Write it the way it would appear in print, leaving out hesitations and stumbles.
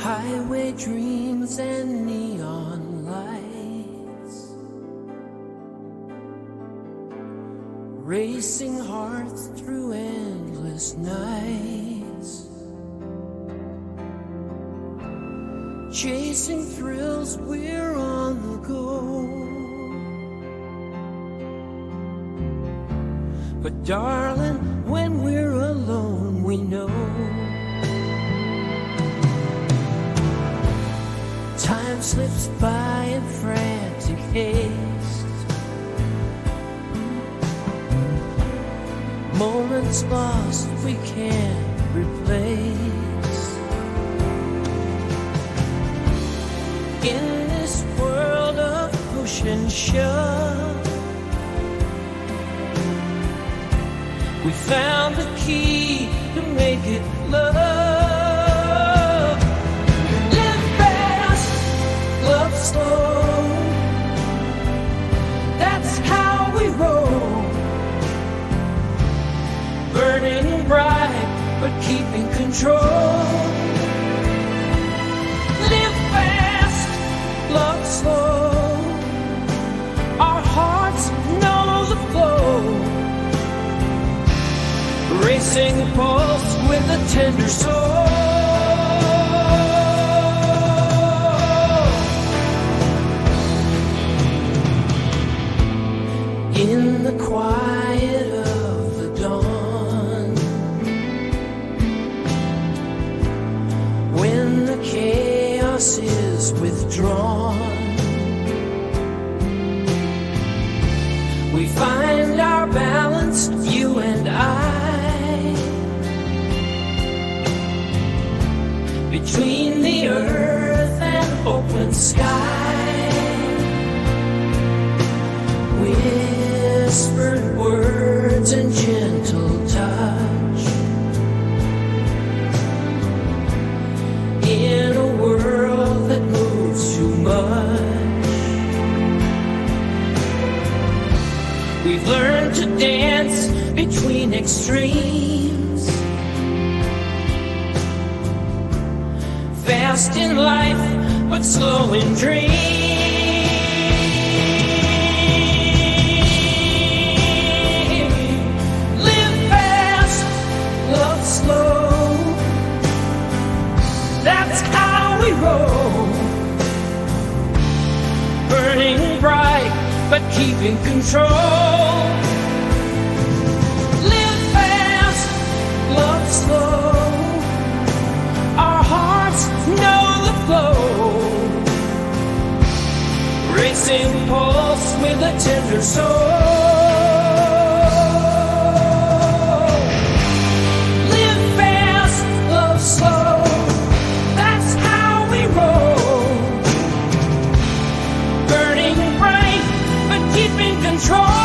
highway dreams and neon lights, racing hearts through endless nights, chasing thrills, we're on the go. But darling, when we're alone, we know time slips by in frantic haste, moments lost we can't replace. In this world of push and shove, we found the key to make it love. Live fast, love slow, that's how we roll. Burning bright, but keeping control. Live fast, love slow, our hearts know the flow. Racing pulse with a tender soul. In the quiet of the dawn, when the chaos is withdrawn, we find our balance, you and I, between the earth and open sky. Whispered words and gentle touch, in a world that moves too much. We've learned to dance between extremes, fast in life, but slow in dreams. Live fast, love slow, that's how we roll. Burning bright, but keeping control. Live fast, love slow, our hearts know the flow. Racing pulse with a tender soul. Live fast, love slow, that's how we roll. Burning bright, but keeping control.